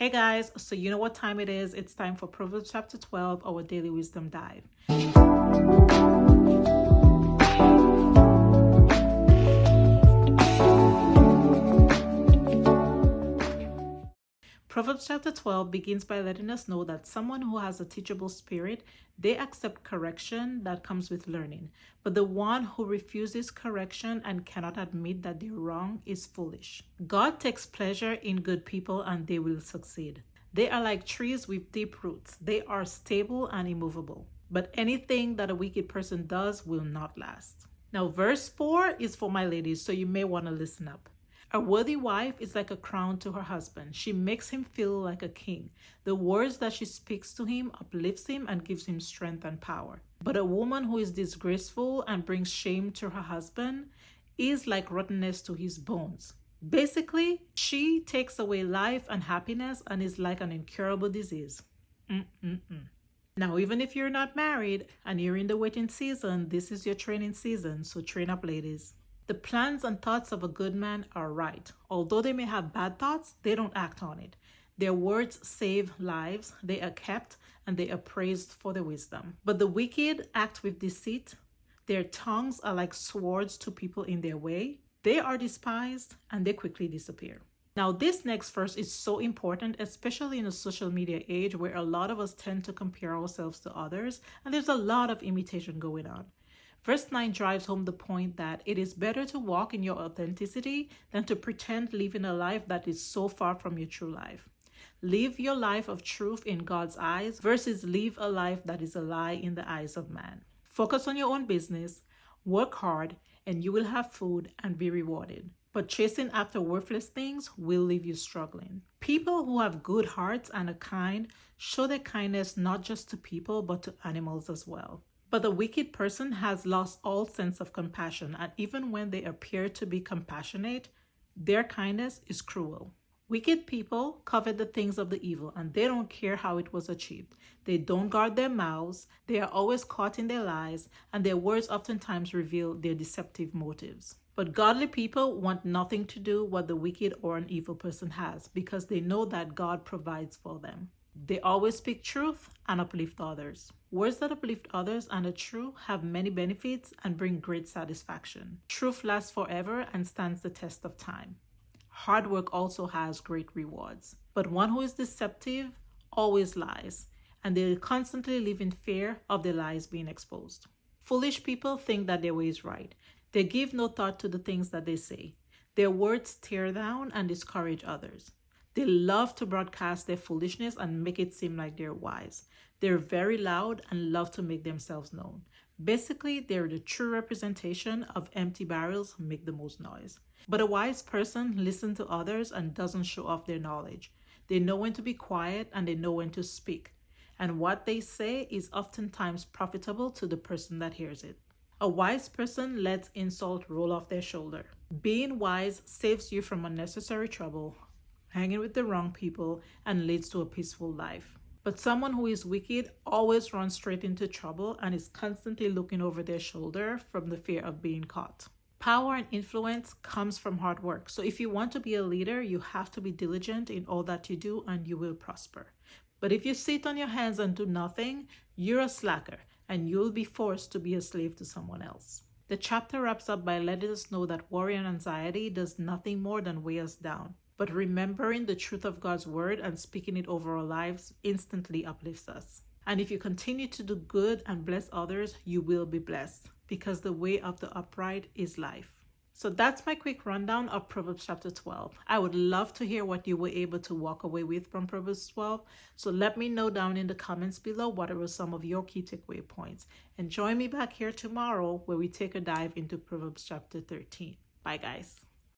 Hey guys, so you know what time it is? It's time for Proverbs chapter 12, our daily wisdom dive. Proverbs chapter 12 begins by letting us know that someone who has a teachable spirit, they accept correction that comes with learning. But the one who refuses correction and cannot admit that they're wrong is foolish. God takes pleasure in good people and they will succeed. They are like trees with deep roots. They are stable and immovable. But anything that a wicked person does will not last. Now, verse 4 is for my ladies, so you may want to listen up. A worthy wife is like a crown to her husband. She makes him feel like a king. The words that she speaks to him uplifts him and gives him strength and power. But a woman who is disgraceful and brings shame to her husband is like rottenness to his bones. Basically, she takes away life and happiness and is like an incurable disease. Now, even if you're not married and you're in the waiting season, this is your training season, so train up, ladies. The plans and thoughts of a good man are right. Although they may have bad thoughts, they don't act on it. Their words save lives, they are kept, and they are praised for their wisdom. But the wicked act with deceit. Their tongues are like swords to people in their way. They are despised, and they quickly disappear. Now, this next verse is so important, especially in a social media age where a lot of us tend to compare ourselves to others, and there's a lot of imitation going on. Verse 9 drives home the point that it is better to walk in your authenticity than to pretend living a life that is so far from your true life. Live your life of truth in God's eyes versus live a life that is a lie in the eyes of man. Focus on your own business, work hard, and you will have food and be rewarded. But chasing after worthless things will leave you struggling. People who have good hearts and are kind show their kindness not just to people but to animals as well. But the wicked person has lost all sense of compassion, and even when they appear to be compassionate, their kindness is cruel. Wicked people covet the things of the evil, and they don't care how it was achieved. They don't guard their mouths, they are always caught in their lies, and their words oftentimes reveal their deceptive motives. But godly people want nothing to do what the wicked or an evil person has, because they know that God provides for them. They always speak truth and uplift others. Words that uplift others and are true have many benefits and bring great satisfaction. Truth lasts forever and stands the test of time. Hard work also has great rewards. But one who is deceptive always lies, and they constantly live in fear of their lies being exposed. Foolish people think that their way is right. They give no thought to the things that they say. Their words tear down and discourage others. They love to broadcast their foolishness and make it seem like they're wise. They're very loud and love to make themselves known. Basically, they're the true representation of empty barrels make the most noise. But a wise person listens to others and doesn't show off their knowledge. They know when to be quiet and they know when to speak. And what they say is oftentimes profitable to the person that hears it. A wise person lets insult roll off their shoulder. Being wise saves you from unnecessary trouble, hanging with the wrong people, and leads to a peaceful life. But someone who is wicked always runs straight into trouble and is constantly looking over their shoulder from the fear of being caught. Power and influence comes from hard work. So if you want to be a leader, you have to be diligent in all that you do and you will prosper. But if you sit on your hands and do nothing, you're a slacker and you'll be forced to be a slave to someone else. The chapter wraps up by letting us know that worry and anxiety does nothing more than weigh us down. But remembering the truth of God's word and speaking it over our lives instantly uplifts us. And if you continue to do good and bless others, you will be blessed, because the way of the upright is life. So that's my quick rundown of Proverbs chapter 12. I would love to hear what you were able to walk away with from Proverbs 12. So let me know down in the comments below what were some of your key takeaway points. And join me back here tomorrow where we take a dive into Proverbs chapter 13. Bye, guys.